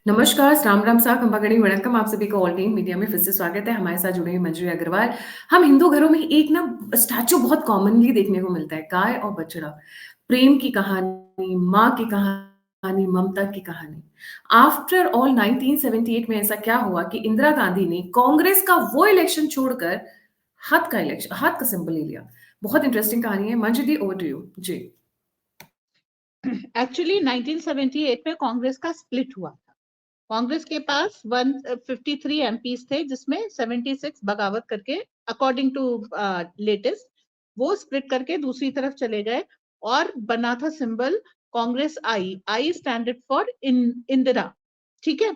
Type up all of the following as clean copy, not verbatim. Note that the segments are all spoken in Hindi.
नमस्कार, राम राम सा, खंबागणी वणक्कम। आप सभी को ऑल टीम मीडिया में फिर से स्वागत है। हमारे साथ जुड़े हैं मंजरी अग्रवाल। हम हिंदू घरों में एक ना स्टैचू बहुत कॉमनली देखने को मिलता है, गाय और बछड़ा। प्रेम की कहानी, माँ की कहानी, ममता की कहानी। आफ्टर ऑल 1978 में ऐसा क्या हुआ कि इंदिरा गांधी ने कांग्रेस का वो इलेक्शन छोड़कर हाथ का सिंबल ले लिया। बहुत इंटरेस्टिंग कहानी है। Manju di, over to you ji. Actually 1978 में कांग्रेस का स्प्लिट हुआ था। कांग्रेस के पास 153 एमपीज थे, जिसमें 76 बगावत करके, अकॉर्डिंग टू लेटेस्ट, वो स्प्लिट करके दूसरी तरफ चले गए और बना था symbol Congress I standard for Indira. ठीक है,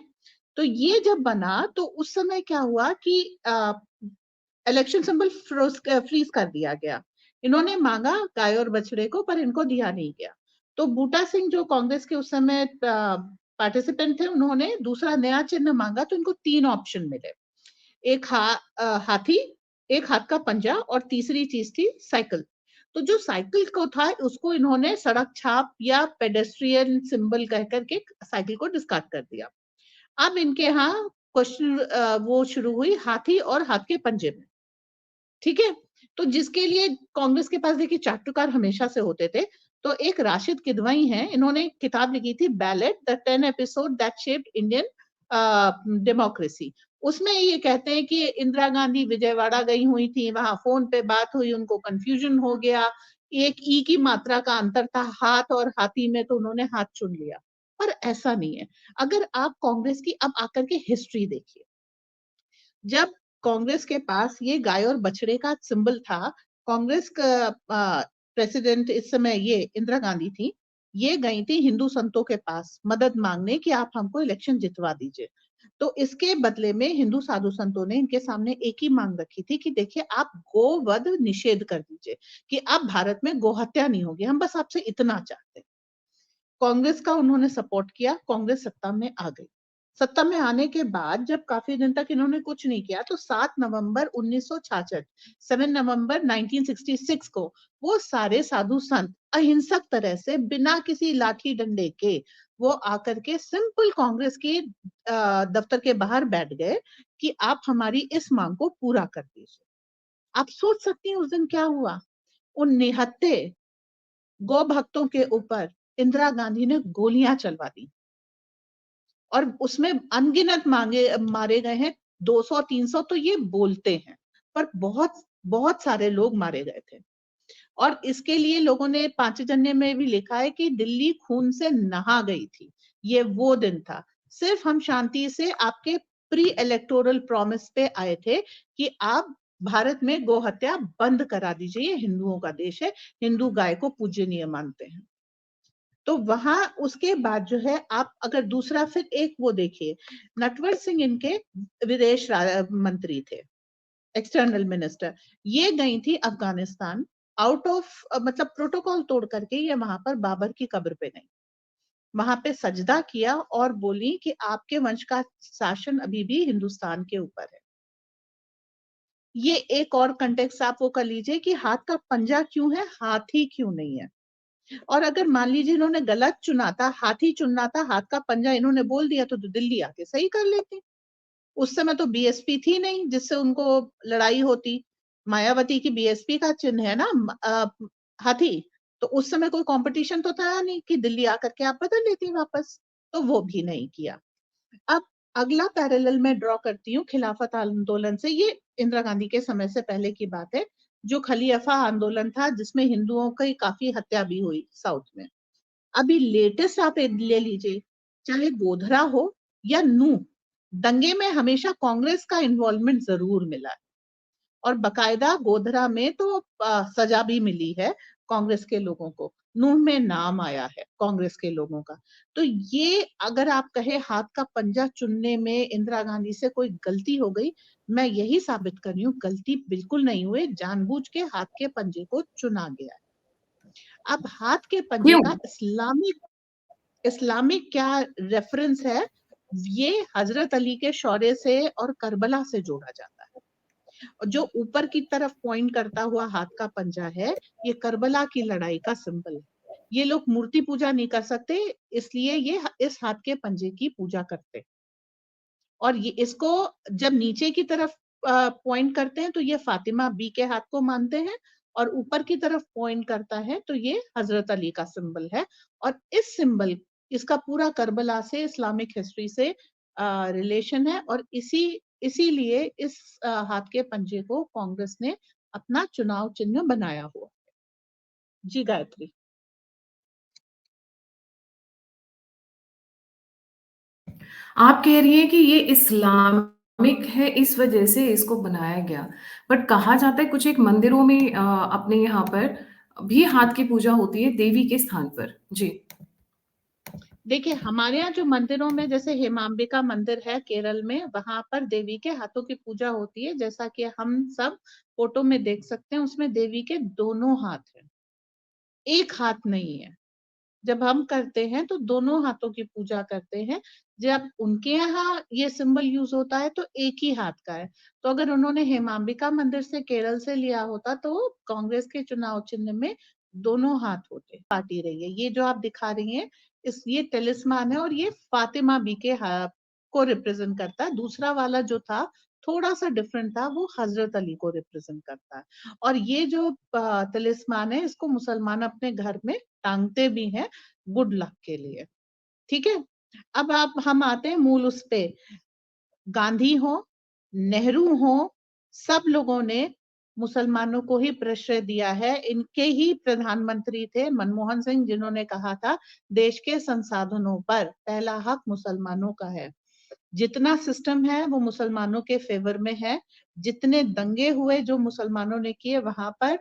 तो ये जब बना तो उस समय क्या हुआ कि इलेक्शन सिंबल फ्रीज कर दिया गया। इन्होंने मांगा गाय और बछड़े को, पर इनको दिया नहीं गया। तो बूटा सिंह जो कांग्रेस के उस समय पार्टिसिपेंट थे, उन्होंने दूसरा नया चिन्ह मांगा, तो इनको 3 ऑप्शन मिले। एक हाथी, एक हाथ का पंजा और तीसरी चीज थी साइकिल। तो जो साइकिल को था उसको इन्होंने सड़क छाप या पेडेस्ट्रियन सिंबल कह करके साइकिल को डिस्कार्ड कर दिया। अब इनके यहाँ क्वेश्चन वो शुरू हुई हाथी और हाथ के पंजे में। ठीक है, तो जिसके लिए कांग्रेस के पास देखिए चाटुकार हमेशा से होते थे। तो एक राशिद किदवई हैं, इन्होंने एक किताब लिखी थी, ballot the 10 episode that shaped Indian democracy. उसमें ये कहते हैं कि इंदिरा गांधी विजयवाड़ा गई हुई थी, वहां फोन पे बात हुई, उनको कंफ्यूजन हो गया, एक ई की मात्रा का अंतर था हाथ और हाथी में, तो उन्होंने हाथ चुन लिया। पर ऐसा नहीं है। अगर आप कांग्रेस की अब आकर के हिस्ट्री देखिए, जब कांग्रेस के पास ये गाय और बछड़े का सिंबल था, कांग्रेस का प्रेसिडेंट इस समय ये इंदिरा गांधी थी, ये गई थी हिंदू संतों के पास मदद मांगने कि आप हमको इलेक्शन जितवा दीजिए। तो इसके बदले में हिंदू साधु संतों ने इनके सामने एक ही मांग रखी थी कि देखिए आप गोवध निषेध कर दीजिए, कि अब भारत में गोहत्या नहीं होगी, हम बस आपसे इतना चाहते हैं। कांग्रेस का उन्होंने सपोर्ट किया, कांग्रेस सत्ता में आ गई। सत्ता में आने के बाद जब काफी दिन तक इन्होंने कुछ नहीं किया, तो 7 नवंबर 1966, 7 नवंबर 1966 को वो सारे साधु संत अहिंसक तरह से बिना किसी लाठी डंडे के वो आकर के सिंपल कांग्रेस के दफ्तर के बाहर बैठ गए कि आप हमारी इस मांग को पूरा कर दीजिए। आप सोच सकती हैं उस दिन क्या हुआ। उन निहत्थे गौ भक्तों के ऊपर इंदिरा गांधी ने गोलियां चलवा दी और उसमें अनगिनत मारे गए हैं। 200-300 तो ये बोलते हैं, पर बहुत बहुत सारे लोग मारे गए थे। और इसके लिए लोगों ने पांचजन्य में भी लिखा है कि दिल्ली खून से नहा गई थी। ये वो दिन था, सिर्फ हम शांति से आपके प्री इलेक्टोरल प्रॉमिस पे आए थे कि आप भारत में गौ हत्या बंद करा दीजिए, ये हिंदुओं का देश है, हिंदू गाय को पूजनीय मानते हैं। तो वहां उसके बाद जो है, आप अगर दूसरा फिर एक वो देखिए, नटवर सिंह इनके विदेश मंत्री थे, एक्सटर्नल मिनिस्टर। ये गई थी अफगानिस्तान, आउट ऑफ मतलब प्रोटोकॉल तोड़ करके ये वहां पर बाबर की कब्र पे गई, वहां पे सजदा किया और बोली कि आपके वंश का शासन अभी भी हिंदुस्तान के ऊपर है। ये एक और कंटेक्स्ट आप वो कर लीजिए कि हाथ का पंजा क्यों है, हाथी क्यों नहीं है। और अगर मान लीजिए इन्होंने गलत चुना था, हाथी चुनना था, हाथ का पंजा इन्होंने बोल दिया, तो दिल्ली आके सही कर लेती। उस समय तो बीएसपी थी नहीं जिससे उनको लड़ाई होती। मायावती की बीएसपी का चिन्ह है ना हाथी। तो उस समय कोई कंपटीशन तो था नहीं कि दिल्ली आकर के आप बदल लेती वापस। तो वो भी नहीं किया। अब अगला पैरेलल में ड्रॉ करती हूँ खिलाफत आंदोलन से। ये इंदिरा गांधी के समय से पहले की बात है, जो खलीफा आंदोलन था जिसमें हिंदुओं की काफी हत्या भी हुई साउथ में। अभी लेटेस्ट आप ले लीजिए, चाहे गोधरा हो या नू, दंगे में हमेशा कांग्रेस का इन्वॉल्वमेंट जरूर मिला है। और बकायदा गोधरा में तो सजा भी मिली है कांग्रेस के लोगों को, नूह में नाम आया है कांग्रेस के लोगों का। तो ये अगर आप कहे हाथ का पंजा चुनने में इंदिरा गांधी से कोई गलती हो गई, मैं यही साबित कर रही हूँ गलती बिल्कुल नहीं हुई, जानबूझ के हाथ के पंजे को चुना गया है। अब हाथ के पंजे क्यों? का इस्लामिक क्या रेफरेंस है, ये हजरत अली के शौर्य से और करबला से जोड़ा जाता है। और जो ऊपर की तरफ पॉइंट करता हुआ हाथ का पंजा है, ये करबला की लड़ाई का सिंबल है। ये लोग मूर्ति पूजा नहीं कर सकते, इसलिए ये इस हाथ के पंजे की पूजा करते। और ये इसको जब नीचे की तरफ पॉइंट करते हैं तो ये फातिमा बी के हाथ को मानते हैं, और ऊपर की तरफ पॉइंट करता है तो ये हजरत अली का सिंबल है। और इस सिंबल, इसका पूरा करबला से, इस्लामिक हिस्ट्री से रिलेशन है, और इसीलिए इस हाथ के पंजे को कांग्रेस ने अपना चुनाव चिन्ह बनाया हुआ। जी गायत्री। आप कह रही हैं कि ये इस्लामिक है, इस वजह से इसको बनाया गया, बट कहा जाता है कुछ एक मंदिरों में अपने यहाँ पर भी हाथ की पूजा होती है देवी के स्थान पर। जी। देखिए, हमारे यहाँ जो मंदिरों में, जैसे हेमांबिका मंदिर है केरल में, वहां पर देवी के हाथों की पूजा होती है, जैसा कि हम सब फोटो में देख सकते हैं। उसमें देवी के दोनों हाथ हैं, एक हाथ नहीं है। जब हम करते हैं तो दोनों हाथों की पूजा करते हैं। जब उनके यहाँ ये सिंबल यूज होता है तो एक ही हाथ का है। तो अगर उन्होंने हेमांबिका मंदिर से, केरल से लिया होता तो कांग्रेस के चुनाव चिन्ह में दोनों हाथ होते। पार्टी रही है ये जो आप दिखा रही हैं, ये टेलिस्मान है, और ये फातिमा बी के हाथ को रिप्रेजेंट करता है। दूसरा वाला जो था थोड़ा सा डिफरेंट था, वो हजरत अली को रिप्रेजेंट करता है। और ये जो तिलिस्मान है, इसको मुसलमान अपने घर में टांगते भी हैं गुड लक के लिए। ठीक है, अब हम आते हैं मूल उस पे। गांधी हो, नेहरू हो, सब लोगों ने मुसलमानों को ही प्रश्रय दिया है। इनके ही प्रधानमंत्री थे मनमोहन सिंह, जिन्होंने कहा था देश के संसाधनों पर पहला हक मुसलमानों का है। जितना सिस्टम है वो मुसलमानों के फेवर में है। जितने दंगे हुए जो मुसलमानों ने किए, वहां पर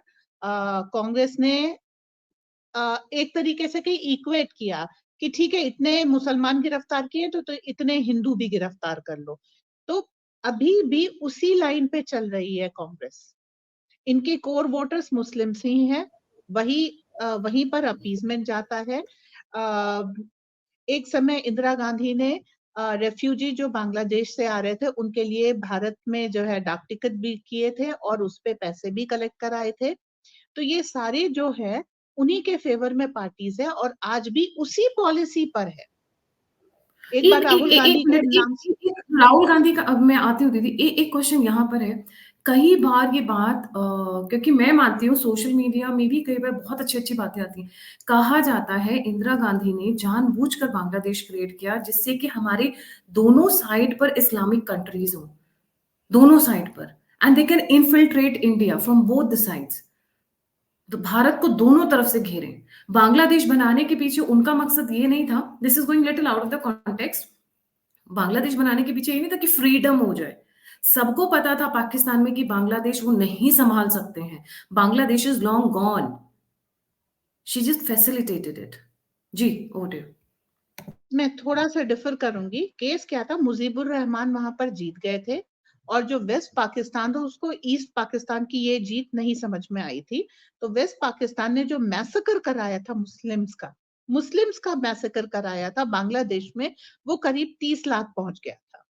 कांग्रेस ने एक तरीके से कहीं इक्वेट किया कि ठीक है, इतने मुसलमान गिरफ्तार किए तो इतने हिंदू भी गिरफ्तार कर लो। तो अभी भी उसी लाइन पे चल रही है कांग्रेस। इनके कोर वोटर्स मुस्लिम्स ही हैं, वहीं पर अपीजमेंट जाता है। एक समय इंदिरा गांधी ने रेफ्यूजी जो बांग्लादेश से आ रहे थे उनके लिए भारत में जो है डाक टिकट भी किए थे, और उस पे पैसे भी कलेक्ट कराए थे। तो ये सारे जो है उन्हीं के फेवर में पार्टीज है, और आज भी उसी पॉलिसी पर है। एक बार एक एक राहुल ए गांधी एक के मिनट, नाम से। एक राहुल गांधी का, अब मैं आती हूँ दीदी, एक क्वेश्चन यहाँ पर है। कई बार ये बात क्योंकि मैं मानती हूँ सोशल मीडिया में भी कई बार बहुत अच्छी-अच्छी बातें आती हैं। कहा जाता है इंदिरा गांधी ने जानबूझकर बांग्लादेश क्रिएट किया जिससे कि हमारे दोनों साइड पर इस्लामिक कंट्रीज़ हों, दोनों साइड पर, and they can infiltrate India from both the sides. तो भारत को दोनों तरफ से घेरें। बांग्लादेश बनाने के पीछे उनका मकसद ये नहीं था, this is going little out of the context. Bangladesh बनाने के पीछे ये नहीं था कि फ्रीडम हो जाए। सबको पता था पाकिस्तान में कि बांग्लादेश वो नहीं संभाल सकते हैं। Bangladesh is long gone. She just facilitated it. जी, ओवर टू यू। मैं थोड़ा सा डिफर करूंगी। केस क्या था, मुजीबुर रहमान वहां पर जीत गए थे, और जो वेस्ट पाकिस्तान था उसको ईस्ट पाकिस्तान की ये जीत नहीं समझ में आई थी। तो वेस्ट पाकिस्तान ने जो मैसेकर कराया था मुस्लिम्स का मैसेकर कराया था बांग्लादेश में, वो करीब 30 लाख पहुंच गया था।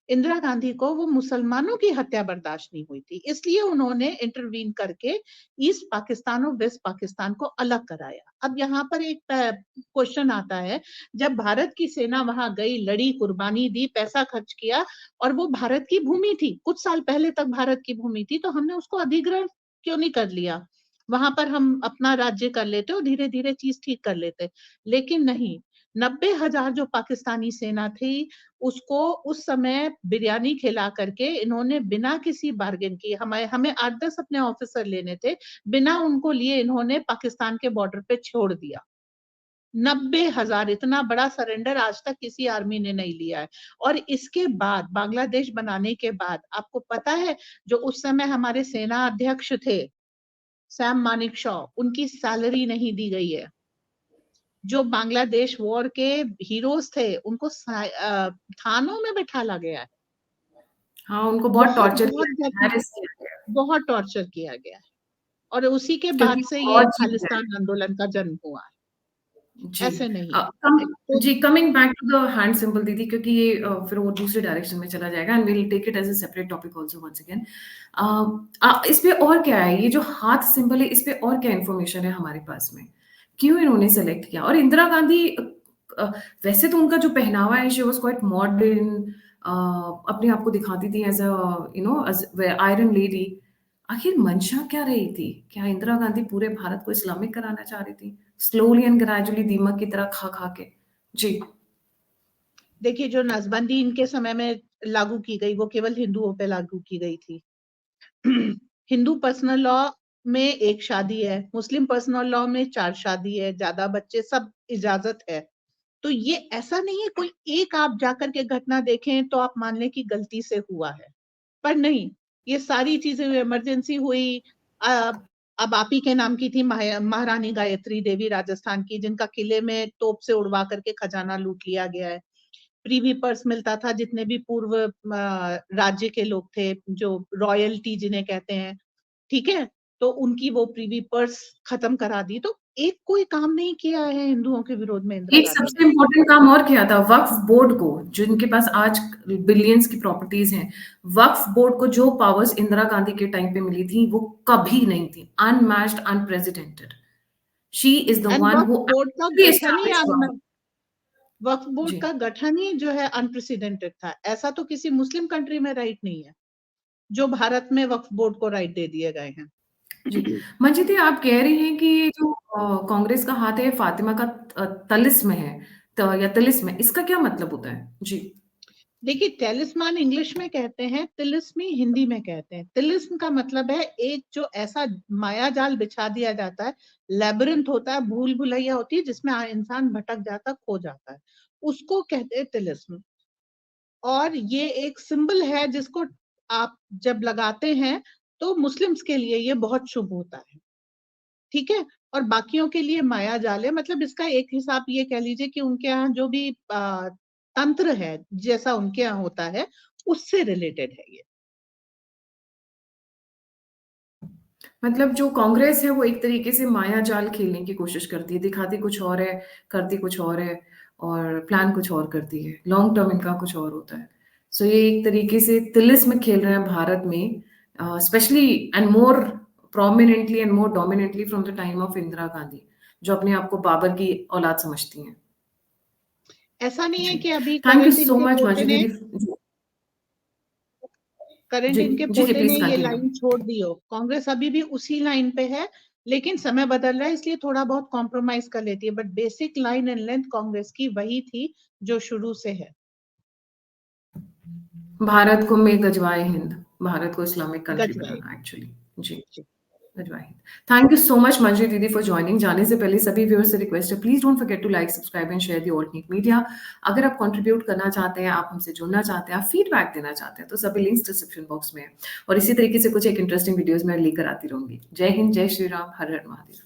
इंदिरा गांधी को वो मुसलमानों की हत्या बर्दाश्त नहीं हुई थी, इसलिए उन्होंने इंटरवीन करके ईस्ट पाकिस्तान और वेस्ट पाकिस्तान को अलग कराया। अब यहाँ पर एक क्वेश्चन आता है, जब भारत की सेना वहां गई, लड़ी, कुर्बानी दी, पैसा खर्च किया, और वो भारत की भूमि थी, कुछ साल पहले तक भारत की भूमि थी, तो हमने उसको अधिग्रहण क्यों नहीं कर लिया? वहां पर हम अपना राज्य कर लेते और धीरे धीरे चीज ठीक कर लेते। लेकिन नहीं, 90,000 जो पाकिस्तानी सेना थी, उसको उस समय बिरयानी खिला करके इन्होंने बिना किसी बार्गेन किए, हमें हमें 8-10 अपने ऑफिसर लेने थे, बिना उनको लिए इन्होंने पाकिस्तान के बॉर्डर पे छोड़ दिया। 90,000, इतना बड़ा सरेंडर आज तक किसी आर्मी ने नहीं लिया है। और इसके बाद, बांग्लादेश बनाने के बाद, आपको पता है जो उस समय हमारे सेना अध्यक्ष थे सैम मानिक शॉ, उनकी सैलरी नहीं दी गई है। जो बांग्लादेश वॉर के हीरोज थे उनको थानों में बैठाला गया है। हाँ, उनको बहुत टॉर्चर बहुत किया गया, ज्यादा, हैरेस किया गया, बहुत टॉर्चर किया गया है। और उसी के क्योंकि बाद से वो ये बहुत जीत गए। खालिस्तान आंदोलन का जन्म हुआ है। जी। ऐसे नहीं अ, है कम तो। जी, coming back to the hand symbol दीदी, क्योंकि ये फिर वो दूसरे डायरेक्शन में चला जाएगा and we will take it as a separate topic also once again. इस पे और क्या है? ये जो हाथ सिंबल है, इस पे और क्या इन्फॉर्मेशन है हमारे पास में? क्यों इन्होंने सेलेक्ट किया? और इंदिरा गांधी वैसे तो उनका जो पहनावा है, शी वाज़ क्वाइट मॉडर्न, अपने आप को दिखाती थी as a as iron lady. आखिर मंशा क्या रही थी? क्या इंदिरा गांधी पूरे भारत को इस्लामिक कराना चाह रही थी? स्लोली एंड ग्रेजुअली दीमक की तरह खा-खा के? जी। देखिए, जो नसबंदी इनके समय में लागू की गई, वो केवल हिंदुओं पे लागू की गई थी। हिंदू पर्सनल लॉ में एक शादी है, मुस्लिम पर्सनल लॉ में 4 शादी है, ज्यादा बच्चे सब इजाजत है। तो ये ऐसा नहीं है कोई एक आप जाकर के घटना देखें तो आप मान लें कि गलती से हुआ है, पर नहीं, ये सारी चीजें इमरजेंसी हुई। अब आप ही के नाम की थी महारानी गायत्री देवी राजस्थान की, जिनका किले में तोप से उड़वा करके खजाना लूट लिया गया है। प्रीवी पर्स मिलता था जितने भी पूर्व राज्य के लोग थे, जो रॉयल्टी जिन्हें कहते हैं, ठीक है, तो उनकी वो प्रीवी पर्स खत्म करा दी। तो एक कोई काम नहीं किया है हिंदुओं के विरोध में इंदिरा एक गांधी सबसे ने। इम्पोर्टेंट काम और किया था, वक्फ बोर्ड को, जिनके पास आज बिलियंस की प्रॉपर्टीज हैं, वक्फ बोर्ड को जो पावर्स इंदिरा गांधी के टाइम पे मिली थी, वो कभी नहीं थी। Unmatched, unprecedented. She is the end one Waqf who board का एक्चुअली गठन ही एस्टैब्लिश्ड वक्फ। वक्फ बोर्ड जी, का गठन ही जो है अनप्रेसिडेंटेड था। ऐसा तो किसी मुस्लिम कंट्री में राइट नहीं है, जो भारत में वक्फ बोर्ड को राइट दे दिए गए हैं। जी। मंजीत जी, आप कह रही हैं कि ये जो कांग्रेस का हाथ है, फातिमा का तलिस्म है, या तिलिस्म है, इसका क्या मतलब होता है? जी। देखिए, टेलिस्मान इंग्लिश में कहते हैं, तिलिस्मी हिंदी में कहते हैं। तिलिस्म का मतलब है एक जो ऐसा माया जाल बिछा दिया जाता है, लेबिरिंथ होता है, भूल भुलैया होती है, जिसमें इंसान भटक जाता, खो जाता है, उसको कहते हैं तिलिस्म। और ये एक सिंबल है जिसको आप जब लगाते हैं तो मुस्लिम्स के लिए ये बहुत शुभ होता है, ठीक है। और बाकियों के लिए माया जाल है। मतलब इसका एक हिसाब ये कह लीजिए कि उनके यहाँ जो भी तंत्र है, जैसा उनके यहाँ होता है, उससे रिलेटेड है ये। मतलब जो कांग्रेस है, वो एक तरीके से माया जाल खेलने की कोशिश करती है, दिखाती कुछ और है, करती कुछ और है, और प्लान कुछ और करती है। लॉन्ग टर्म इनका कुछ और होता है। सो ये एक तरीके से तिलिस्म खेल रहे हैं भारत में, specially and more prominently and more dominantly from the time of Indira Gandhi, जो अपने आप को बाबर की औलाद समझती हैं। ऐसा नहीं है जी। कि अभी थैंक यू करंट सो इनके मच पोते मजी ने दीदी। करंट जी, इनके जी, जी, पोते ने प्लीज ये कंटिन्यू। लाइन छोड़ दी हो। कांग्रेस अभी भी उसी लाइन पे है, लेकिन समय बदल रहा है इसलिए थोड़ा बहुत कॉम्प्रोमाइज कर लेती है, but basic line and length Congress की वही थी जो शुरू से है। भारत को में गजवाए हिंद, भारत को इस्लामिक कंट्री गजवाए। बनाना एक्चुअली। जी, गजवाए हिंद। Thank you so much Manju didi for joining. जाने से पहले सभी व्यूअर्स से रिक्वेस्ट है, please don't forget to like, subscribe and share the alternate media. अगर आप कंट्रीब्यूट करना चाहते हैं, आप हमसे जुड़ना चाहते हैं, आप फीडबैक देना चाहते हैं, तो सभी लिंक्स डिस्क्रिप्शन बॉक्स में है। और इसी तरीके से कुछ एक इंटरेस्टिंग वीडियोस मैं लेकर आती रहूंगी। जय हिंद, जय श्री राम, हर हर महादेव।